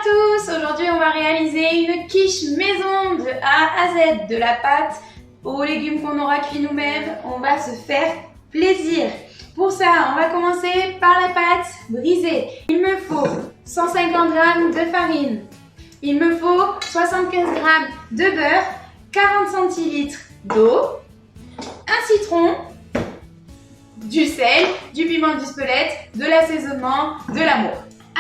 tous! Aujourd'hui, on va réaliser une quiche maison de A à Z, de la pâte aux légumes qu'on aura cuits nous-mêmes. On va se faire plaisir. Pour ça, on va commencer par la pâte brisée. Il me faut 150 g de farine. Il me faut 75 g de beurre, 40 centilitres d'eau, un citron, du sel, du piment d'Espelette, de l'assaisonnement, de l'amour.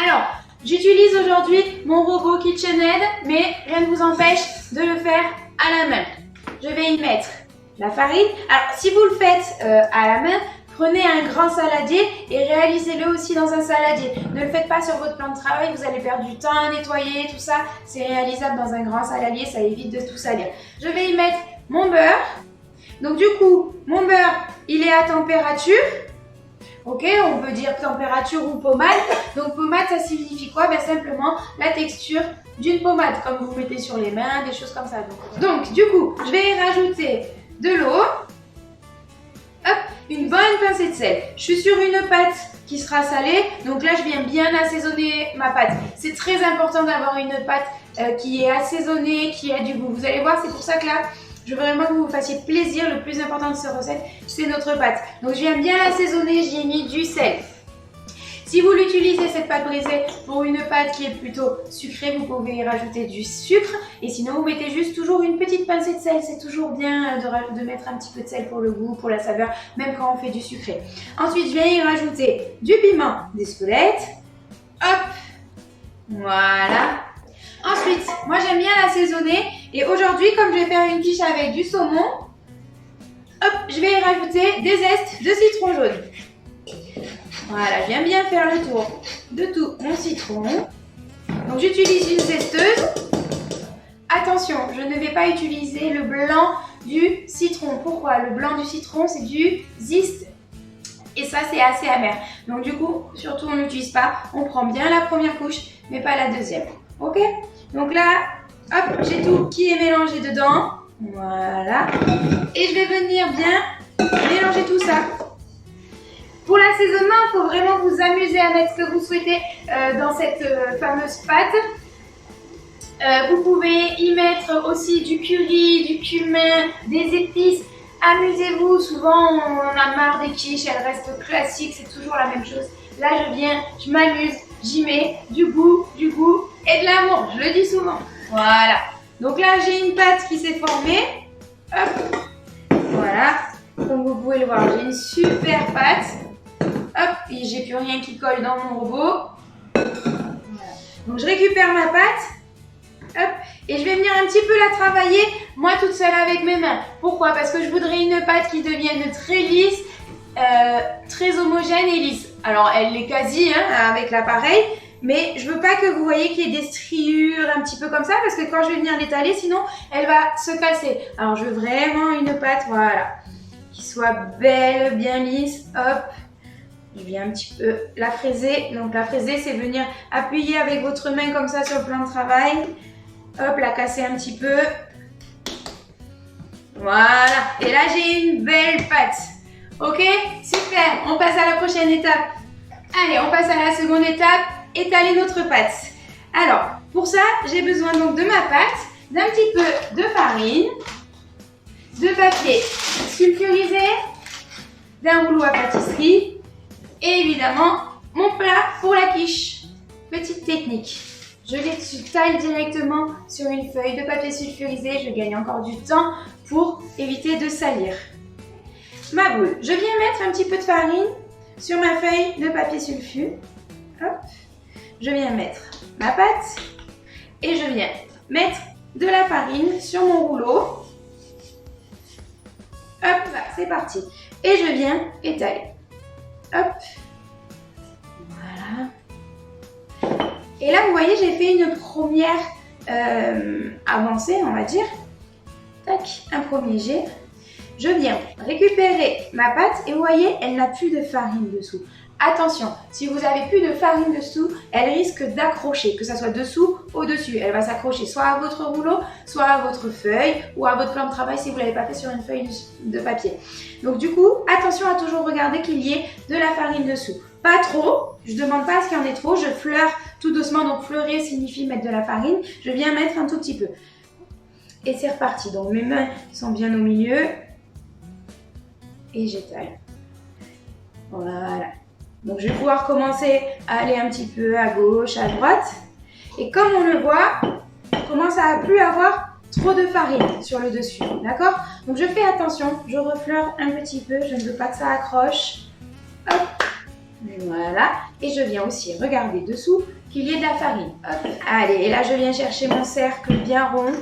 Alors, j'utilise aujourd'hui mon robot KitchenAid, mais rien ne vous empêche de le faire à la main. Je vais y mettre la farine. Alors, si vous le faites à la main, prenez un grand saladier et réalisez-le aussi dans un saladier. Ne le faites pas sur votre plan de travail, vous allez perdre du temps à nettoyer, tout ça. C'est réalisable dans un grand saladier, ça évite de tout salir. Je vais y mettre mon beurre. Donc du coup, mon beurre, il est à température. Ok, on peut dire température ou pommade. Donc pommade, ça signifie quoi? Ben, simplement la texture d'une pommade, comme vous mettez sur les mains, des choses comme ça. Donc du coup, je vais y rajouter de l'eau. Hop, une bonne pincée de sel. Je suis sur une pâte qui sera salée. Donc là, je viens bien assaisonner ma pâte. C'est très important d'avoir une pâte qui est assaisonnée, qui a du goût. Vous allez voir, c'est pour ça que là, je veux vraiment que vous vous fassiez plaisir. Le plus important de cette recette, c'est notre pâte. Donc je viens bien l'assaisonner, j'y ai mis du sel. Si vous l'utilisez, cette pâte brisée, pour une pâte qui est plutôt sucrée, vous pouvez y rajouter du sucre. Et sinon, vous mettez juste toujours une petite pincée de sel. C'est toujours bien de mettre un petit peu de sel pour le goût, pour la saveur, même quand on fait du sucré. Ensuite, je viens y rajouter du piment d'Espelette. Hop, voilà. Ensuite, moi j'aime bien l'assaisonner. Et aujourd'hui, comme je vais faire une quiche avec du saumon, hop, je vais y rajouter des zestes de citron jaune. Voilà, je viens bien faire le tour de tout mon citron. Donc j'utilise une zesteuse. Attention, je ne vais pas utiliser le blanc du citron. Pourquoi? Le blanc du citron, c'est du zeste. Et ça, c'est assez amer. Donc du coup, surtout, on n'utilise pas. On prend bien la première couche, mais pas la deuxième. Ok? Donc là, hop, j'ai tout qui est mélangé dedans. Voilà. Et je vais venir bien mélanger tout ça. Pour l'assaisonnement, il faut vraiment vous amuser à mettre ce que vous souhaitez dans cette fameuse pâte. Vous pouvez y mettre aussi du curry, du cumin, des épices. Amusez-vous, souvent on a marre des quiches, elles restent classiques, c'est toujours la même chose. Là je viens, je m'amuse, j'y mets du goût et de l'amour, je le dis souvent. Voilà, donc là j'ai une pâte qui s'est formée. Hop, voilà, comme vous pouvez le voir, j'ai une super pâte. Hop, et j'ai plus rien qui colle dans mon robot. Voilà. Donc je récupère ma pâte. Hop, et je vais venir un petit peu la travailler, moi toute seule avec mes mains. Pourquoi? Parce que je voudrais une pâte qui devienne très lisse, très homogène et lisse. Alors elle l'est quasi avec l'appareil, mais je veux pas que vous voyez qu'il y ait des striures un petit peu comme ça, parce que quand je vais venir l'étaler, sinon elle va se casser. Alors je veux vraiment une pâte, voilà, qui soit belle, bien lisse. Hop, je viens un petit peu la fraiser. Donc la fraiser, c'est venir appuyer avec votre main comme ça sur le plan de travail. Hop, la casser un petit peu. Voilà. Et là, j'ai une belle pâte. Ok? Super. On passe à la prochaine étape. Allez, on passe à la seconde étape. Étaler notre pâte. Alors, pour ça, j'ai besoin donc de ma pâte, d'un petit peu de farine, de papier sulfurisé, d'un rouleau à pâtisserie et évidemment, mon plat pour la quiche. Petite technique. Je l'étale directement sur une feuille de papier sulfurisé. Je gagne encore du temps pour éviter de salir. Ma boule. Je viens mettre un petit peu de farine sur ma feuille de papier sulfu. Hop. Je viens mettre ma pâte et je viens mettre de la farine sur mon rouleau. Hop, c'est parti. Et je viens étaler. Hop. Voilà. Et là, vous voyez, j'ai fait une première avancée, on va dire. Tac, un premier jet. Je viens récupérer ma pâte et vous voyez, elle n'a plus de farine dessous. Attention, si vous n'avez plus de farine dessous, elle risque d'accrocher, que ce soit dessous au-dessus. Elle va s'accrocher soit à votre rouleau, soit à votre feuille ou à votre plan de travail si vous ne l'avez pas fait sur une feuille de papier. Donc du coup, attention à toujours regarder qu'il y ait de la farine dessous. Pas trop, je ne demande pas à ce qu'il y en ait trop, je fleure tout doucement, donc fleurer signifie mettre de la farine. Je viens mettre un tout petit peu. Et c'est reparti, donc mes mains sont bien au milieu. Et j'étale. Voilà. Donc je vais pouvoir commencer à aller un petit peu à gauche, à droite. Et comme on le voit, on commence à plus avoir trop de farine sur le dessus. D'accord? Donc je fais attention, je refleure un petit peu, je ne veux pas que ça accroche. Hop. Voilà. Et je viens aussi regarder dessous qu'il y ait de la farine. Hop. Allez, et là je viens chercher mon cercle bien rond.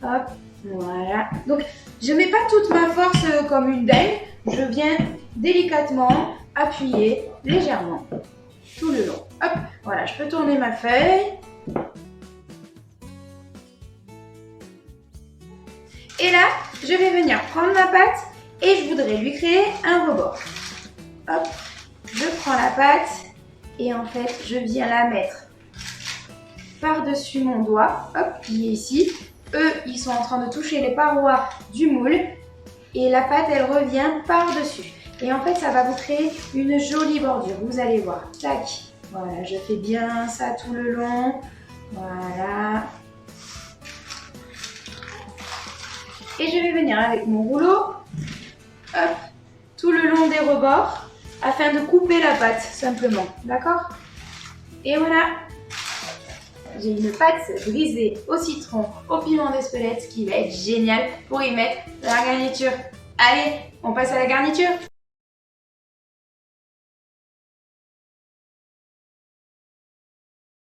Hop. Voilà. Donc je ne mets pas toute ma force comme une dingue. Je viens délicatement appuyer légèrement tout le long. Hop, voilà, je peux tourner ma feuille. Et là, je vais venir prendre ma pâte et je voudrais lui créer un rebord. Hop, je prends la pâte et en fait, je viens la mettre par-dessus mon doigt, hop, qui est ici. Eux, ils sont en train de toucher les parois du moule et la pâte, elle revient par-dessus. Et en fait, ça va vous créer une jolie bordure. Vous allez voir. Tac. Voilà, je fais bien ça tout le long. Voilà. Et je vais venir avec mon rouleau, hop, tout le long des rebords, afin de couper la pâte, simplement. D'accord? Et voilà. J'ai une pâte brisée au citron, au piment d'Espelette, qui va être géniale pour y mettre la garniture. Allez, on passe à la garniture.